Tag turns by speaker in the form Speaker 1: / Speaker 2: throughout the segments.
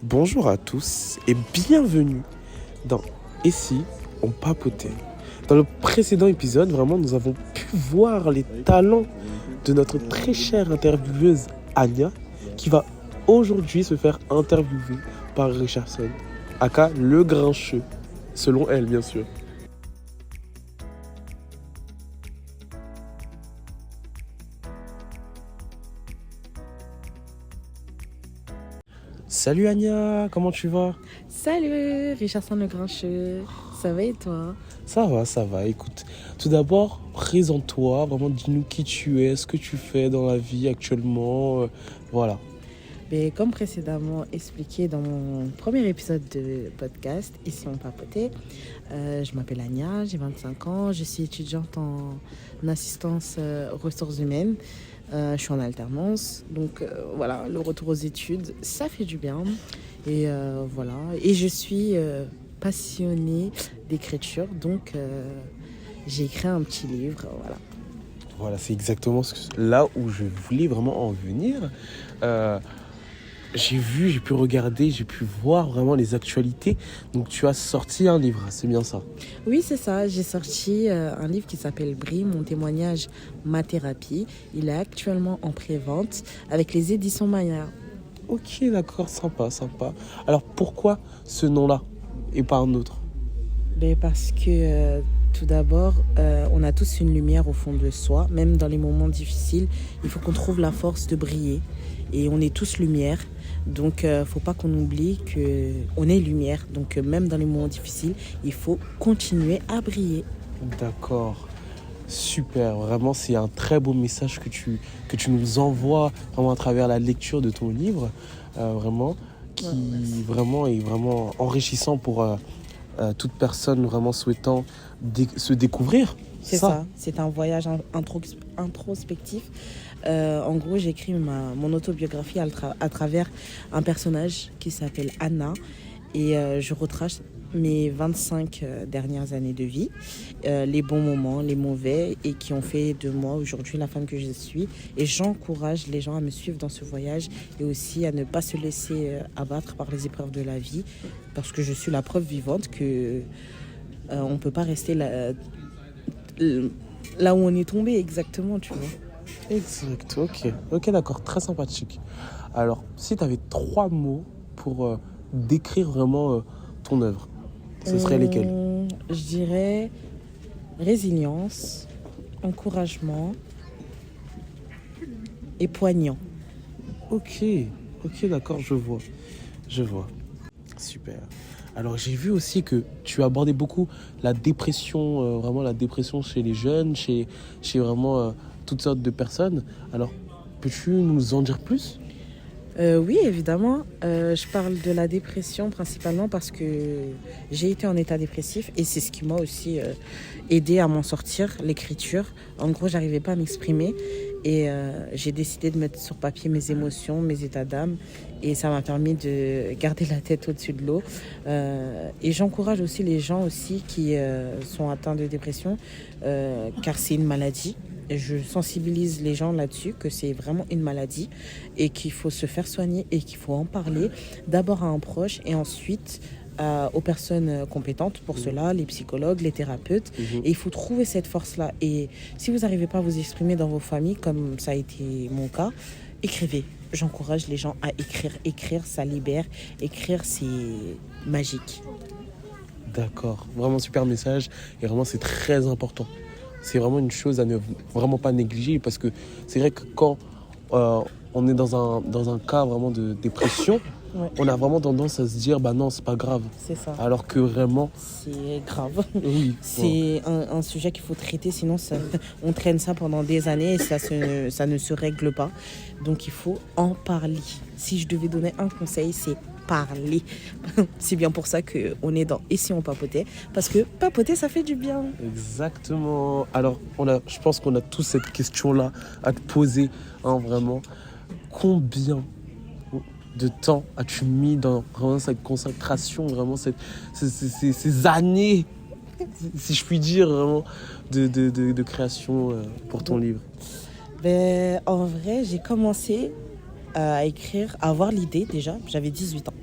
Speaker 1: Bonjour à tous et bienvenue dans Et si on papotait. Dans le précédent épisode, vraiment, nous avons pu voir les talents de notre très chère intervieweuse Anya, qui va aujourd'hui se faire interviewer par Richardson, aka le grincheux, selon elle bien sûr. Salut Anya, comment tu vas?
Speaker 2: Salut, Richardson le Grincheux. Ça va et toi?
Speaker 1: Ça va, écoute. Tout d'abord, présente-toi, vraiment dis-nous qui tu es, ce que tu fais dans la vie actuellement, voilà.
Speaker 2: Ben, comme précédemment expliqué dans mon premier épisode de podcast, Ici on papotait, je m'appelle Anya, j'ai 25 ans, je suis étudiante en assistance ressources humaines. Je suis en alternance, donc voilà, le retour aux études, ça fait du bien. Et voilà, et je suis passionnée d'écriture, donc j'ai écrit un petit livre, voilà.
Speaker 1: Voilà, c'est exactement là où je voulais vraiment en venir. Euh, j'ai pu regarder, j'ai pu voir vraiment les actualités. Donc tu as sorti un livre, c'est bien ça?
Speaker 2: Oui, c'est ça. J'ai sorti un livre qui s'appelle Brie, mon témoignage, ma thérapie. Il est actuellement en pré-vente avec les éditions Maya.
Speaker 1: Ok, d'accord, sympa. Alors pourquoi ce nom-là et pas un autre?
Speaker 2: Ben, parce que tout d'abord, on a tous une lumière au fond de soi. Même dans les moments difficiles, il faut qu'on trouve la force de briller. Et on est tous lumière. Donc, faut pas qu'on oublie qu'on est lumière. Donc, même dans les moments difficiles, il faut continuer à briller.
Speaker 1: D'accord, super. Vraiment, c'est un très beau message que tu nous envoies vraiment à travers la lecture de ton livre. Vraiment, qui vraiment est vraiment enrichissant pour toute personne vraiment souhaitant se découvrir.
Speaker 2: C'est ça, c'est un voyage introspectif. En gros, j'écris mon autobiographie à travers un personnage qui s'appelle Anna. Et je retrace mes 25 dernières années de vie, les bons moments, les mauvais, et qui ont fait de moi aujourd'hui la femme que je suis. Et j'encourage les gens à me suivre dans ce voyage et aussi à ne pas se laisser abattre par les épreuves de la vie, parce que je suis la preuve vivante que on ne peut pas rester là où on est tombé exactement, tu vois.
Speaker 1: Exact, ok, d'accord, très sympathique. Alors, si tu avais 3 mots pour décrire vraiment ton œuvre, ce serait lesquels?
Speaker 2: Je dirais résilience, encouragement et poignant.
Speaker 1: Ok, d'accord, je vois. Super. Alors, j'ai vu aussi que tu abordais beaucoup la dépression, vraiment la dépression chez les jeunes, chez vraiment toutes sortes de personnes. Alors, peux-tu nous en dire plus?
Speaker 2: Oui, évidemment. Je parle de la dépression principalement parce que j'ai été en état dépressif et c'est ce qui m'a aussi aidé à m'en sortir, l'écriture. En gros, j'arrivais pas à m'exprimer et j'ai décidé de mettre sur papier mes émotions, mes états d'âme, et ça m'a permis de garder la tête au-dessus de l'eau. Et j'encourage aussi les gens aussi qui sont atteints de dépression, car c'est une maladie. Je sensibilise les gens là-dessus, que c'est vraiment une maladie et qu'il faut se faire soigner et qu'il faut en parler d'abord à un proche et ensuite aux personnes compétentes pour cela, les psychologues, les thérapeutes. Et il faut trouver cette force-là. Et si vous n'arrivez pas à vous exprimer dans vos familles, comme ça a été mon cas, écrivez. J'encourage les gens à écrire. Écrire, ça libère. Écrire, c'est magique.
Speaker 1: D'accord, vraiment super message et vraiment c'est très important. C'est vraiment une chose à ne vraiment pas négliger parce que c'est vrai que quand on est dans un cas vraiment de dépression,
Speaker 2: Ouais.
Speaker 1: on a vraiment tendance à se dire bah non, c'est pas grave.
Speaker 2: C'est ça.
Speaker 1: Alors que vraiment,
Speaker 2: C'est grave.
Speaker 1: oui.
Speaker 2: C'est un sujet qu'il faut traiter, sinon on traîne ça pendant des années et ça ne se règle pas. Donc il faut en parler. Si je devais donner un conseil, c'est parler. C'est bien pour ça qu'on est dans Et si on papotait, parce que papoter, ça fait du bien.
Speaker 1: Exactement. Alors, je pense qu'on a tous cette question-là à te poser, hein, vraiment. Combien de temps as-tu mis dans vraiment cette concentration, vraiment ces années, si je puis dire, vraiment, de création pour ton livre?
Speaker 2: Ben, en vrai, j'ai commencé à écrire, à avoir l'idée déjà. J'avais 18 ans.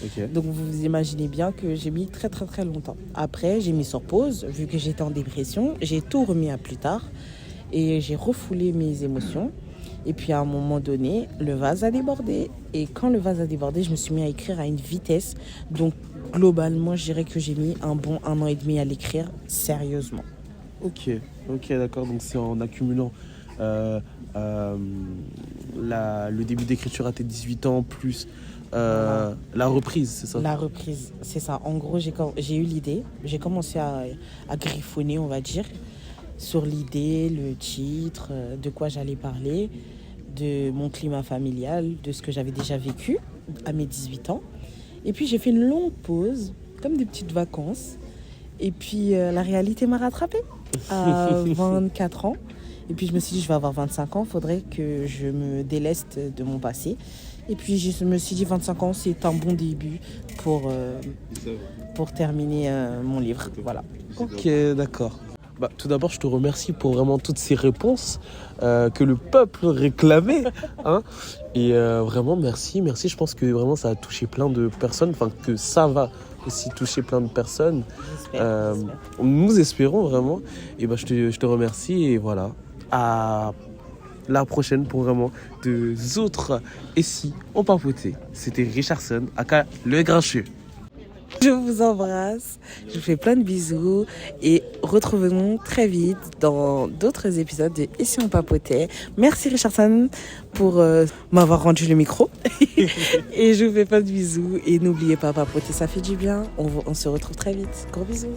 Speaker 1: Ok.
Speaker 2: Donc vous imaginez bien que j'ai mis très très très longtemps. Après, j'ai mis sur pause, vu que j'étais en dépression. J'ai tout remis à plus tard et j'ai refoulé mes émotions. Et puis à un moment donné, le vase a débordé. Et quand le vase a débordé, je me suis mis à écrire à une vitesse. Donc globalement, je dirais que j'ai mis un bon 1 an et demi à l'écrire sérieusement.
Speaker 1: Ok, d'accord. Donc c'est en accumulant euh, euh, le début d'écriture à tes 18 ans plus la reprise, c'est ça?
Speaker 2: La reprise, c'est ça. En gros, j'ai eu l'idée. J'ai commencé à griffonner, on va dire, sur l'idée, le titre, de quoi j'allais parler, de mon climat familial, de ce que j'avais déjà vécu à mes 18 ans. Et puis j'ai fait une longue pause, comme des petites vacances. Et puis la réalité m'a rattrapée à 24 ans. Et puis je me suis dit, je vais avoir 25 ans, il faudrait que je me déleste de mon passé. Et puis je me suis dit, 25 ans, c'est un bon début pour terminer mon livre. Voilà.
Speaker 1: Ok, d'accord. Bah, tout d'abord, je te remercie pour vraiment toutes ces réponses que le peuple réclamait. Hein. Et vraiment, merci. Je pense que vraiment, ça a touché plein de personnes. Enfin, que ça va aussi toucher plein de personnes.
Speaker 2: J'espère.
Speaker 1: Nous espérons vraiment. Et bah, je te remercie. Et voilà. À la prochaine pour vraiment deux autres. Et si on papotait. C'était Richardson, aka le Grincheux.
Speaker 2: Je vous embrasse, je vous fais plein de bisous et retrouvons très vite dans d'autres épisodes de Et si on papotait. Merci Richardson pour m'avoir rendu le micro et je vous fais plein de bisous et n'oubliez pas, papoter ça fait du bien, on se retrouve très vite, gros bisous.